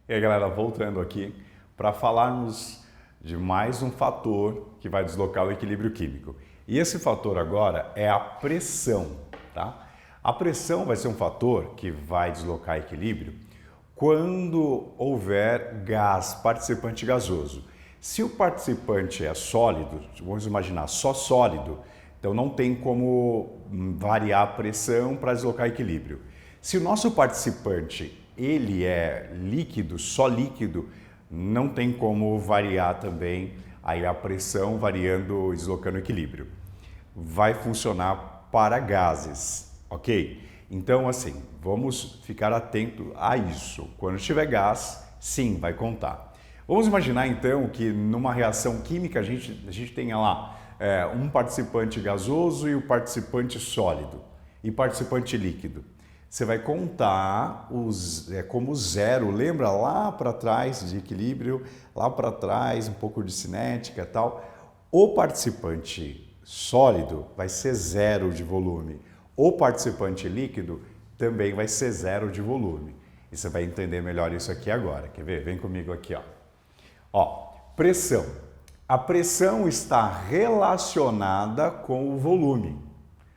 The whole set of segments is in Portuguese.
E aí, galera, voltando aqui para falarmos de mais um fator que vai deslocar o equilíbrio químico. E esse fator agora é a pressão, tá? A pressão vai ser um fator que vai deslocar equilíbrio quando houver gás participante gasoso. Se o participante é sólido, vamos imaginar só sólido, então não tem como variar a pressão para deslocar equilíbrio. Se o nosso participante ele é líquido, só líquido, não tem como variar também aí a pressão variando, deslocando equilíbrio. Vai funcionar para gases, ok? Então, assim, vamos ficar atento a isso. Quando tiver gás, sim, vai contar. Vamos imaginar então que numa reação química a gente tenha lá um participante gasoso e o participante sólido e participante líquido. Você vai contar como zero, lembra lá para trás de equilíbrio, lá para trás, um pouco de cinética e tal. O participante sólido vai ser zero de volume. O participante líquido também vai ser zero de volume. E você vai entender melhor isso aqui agora. Quer ver? Vem comigo aqui, ó. Ó, pressão. A pressão está relacionada com o volume.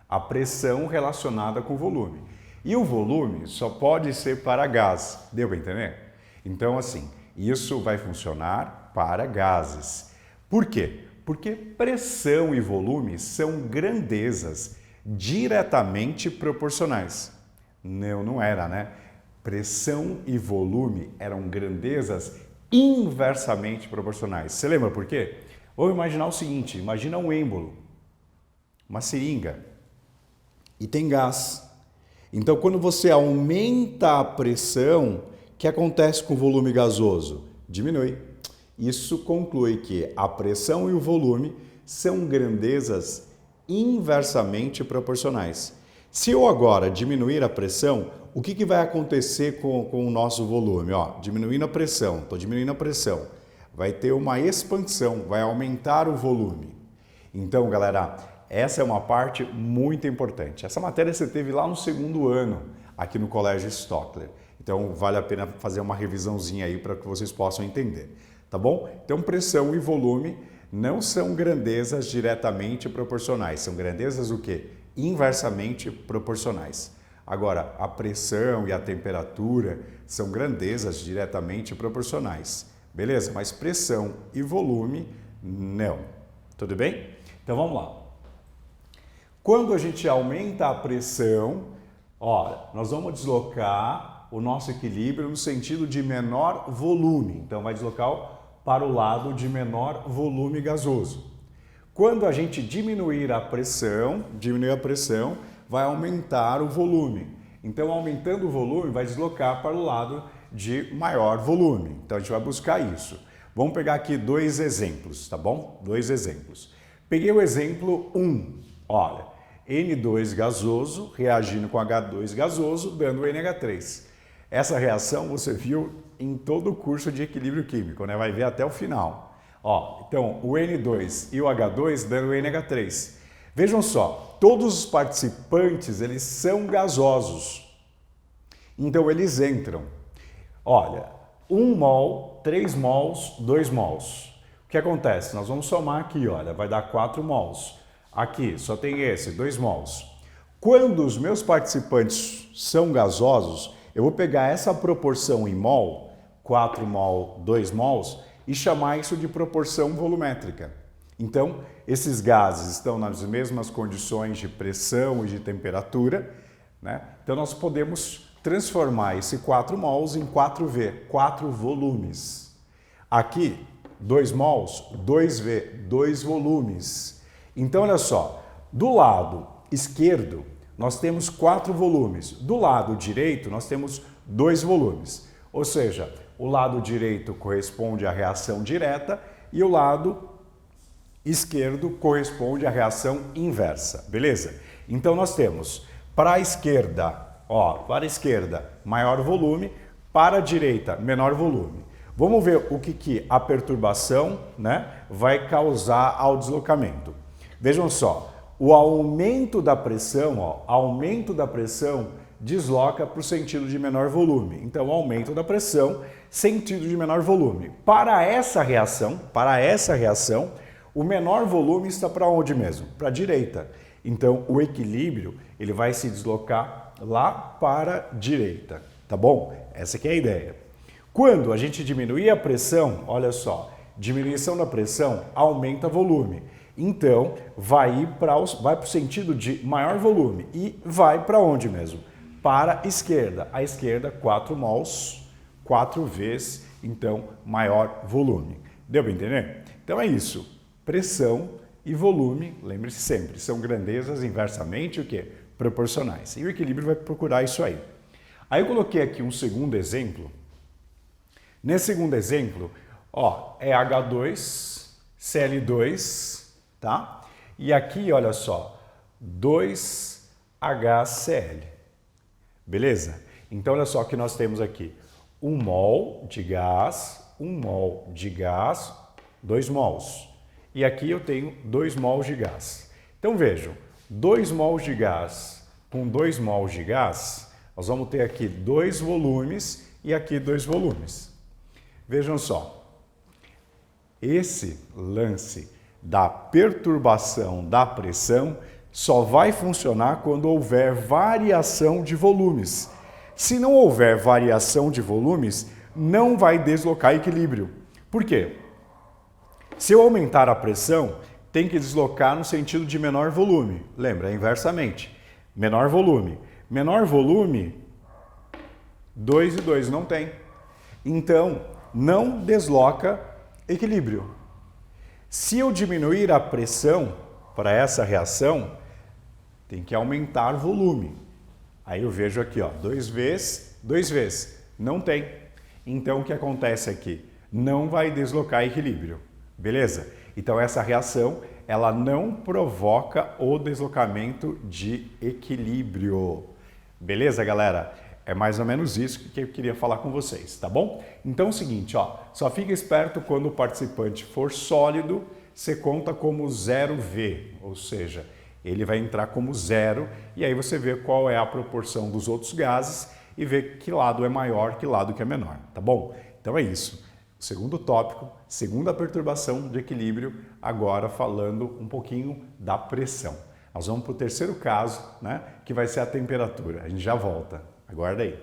A pressão relacionada com o volume. E o volume só pode ser para gás, deu para entender? Então, assim, isso vai funcionar para gases. Por quê? Porque pressão e volume são grandezas diretamente proporcionais. Não era, né? Pressão e volume eram grandezas inversamente proporcionais. Você lembra por quê? Vamos imaginar o seguinte, imagina um êmbolo, uma seringa, e tem gás. Então, quando você aumenta a pressão, o que acontece com o volume gasoso? Diminui. Isso conclui que a pressão e o volume são grandezas inversamente proporcionais. Se eu agora diminuir a pressão, o que vai acontecer com o nosso volume? Ó, diminuindo a pressão, estou diminuindo a pressão. Vai ter uma expansão, vai aumentar o volume. Então, galera, essa é uma parte muito importante. Essa matéria você teve lá no segundo ano, aqui no Colégio Stockler. Então, vale a pena fazer uma revisãozinha aí para que vocês possam entender, tá bom? Então, pressão e volume não são grandezas diretamente proporcionais. São grandezas o quê? Inversamente proporcionais. Agora, a pressão e a temperatura são grandezas diretamente proporcionais. Beleza? Mas pressão e volume, não. Tudo bem? Então, vamos lá. Quando a gente aumenta a pressão, ó, nós vamos deslocar o nosso equilíbrio no sentido de menor volume. Então, vai deslocar para o lado de menor volume gasoso. Quando a gente diminuir a pressão, vai aumentar o volume. Então, aumentando o volume, vai deslocar para o lado de maior volume. Então, a gente vai buscar isso. Vamos pegar aqui dois exemplos, tá bom? Dois exemplos. Peguei o exemplo 1. Olha, N2 gasoso reagindo com H2 gasoso, dando NH3. Essa reação você viu em todo o curso de equilíbrio químico, né? Vai ver até o final. Ó, então, o N2 e o H2 dando NH3. Vejam só, todos os participantes, eles são gasosos. Então, eles entram. Olha, 1 mol, 3 mols, 2 mols. O que acontece? Nós vamos somar aqui, olha, vai dar 4 mols. Aqui, só tem esse, 2 mols. Quando os meus participantes são gasosos, eu vou pegar essa proporção em mol, 4 mol, 2 mols, e chamar isso de proporção volumétrica. Então, esses gases estão nas mesmas condições de pressão e de temperatura, né? Então, nós podemos transformar esse 4 mols em 4V, 4 volumes. Aqui, 2 mols, 2V, 2 volumes. Então, olha só, do lado esquerdo, nós temos 4 volumes. Do lado direito, nós temos 2 volumes. Ou seja, o lado direito corresponde à reação direta e o lado esquerdo corresponde à reação inversa, beleza? Então, nós temos para a esquerda, maior volume, para a direita, menor volume. Vamos ver o que a perturbação, né, vai causar ao deslocamento. Vejam só, o aumento da pressão, aumento da pressão desloca para o sentido de menor volume. Então, aumento da pressão, sentido de menor volume. Para essa reação, o menor volume está para onde mesmo? Para a direita. Então, o equilíbrio ele vai se deslocar lá para a direita, tá bom? Essa aqui é a ideia. Quando a gente diminuir a pressão, olha só, diminuição da pressão aumenta volume. Então, vai para o sentido de maior volume e vai para onde mesmo? Para a esquerda. A esquerda, 4 mols, 4 vezes, então, maior volume. Deu para entender? Então é isso. Pressão e volume, lembre-se sempre, são grandezas inversamente o quê? Proporcionais. E o equilíbrio vai procurar isso aí. Aí eu coloquei aqui um segundo exemplo. Nesse segundo exemplo, é H2, Cl2, tá? E aqui, olha só, 2HCl. Beleza? Então, olha só que nós temos aqui 1 mol de gás, 1 mol de gás, 2 mols. E aqui eu tenho 2 mols de gás. Então, vejam, 2 mols de gás com 2 mols de gás, nós vamos ter aqui 2 volumes e aqui 2 volumes. Vejam só, esse lance da perturbação da pressão só vai funcionar quando houver variação de volumes. Se não houver variação de volumes, não vai deslocar equilíbrio. Por quê? Se eu aumentar a pressão, tem que deslocar no sentido de menor volume. Lembra, inversamente. Menor volume. Menor volume, 2 e 2 não tem. Então, não desloca equilíbrio. Se eu diminuir a pressão para essa reação, tem que aumentar o volume. Aí eu vejo aqui, 2 vezes, 2 vezes. Não tem. Então, o que acontece aqui? Não vai deslocar equilíbrio. Beleza? Então, essa reação, ela não provoca o deslocamento de equilíbrio. Beleza, galera? É mais ou menos isso que eu queria falar com vocês, tá bom? Então é o seguinte, só fica esperto quando o participante for sólido, você conta como 0V, ou seja, ele vai entrar como 0 e aí você vê qual é a proporção dos outros gases e vê que lado é maior, que lado que é menor, tá bom? Então é isso. Segundo tópico, segunda perturbação de equilíbrio, agora falando um pouquinho da pressão. Nós vamos para o terceiro caso, né, que vai ser a temperatura. A gente já volta. Aguarda aí.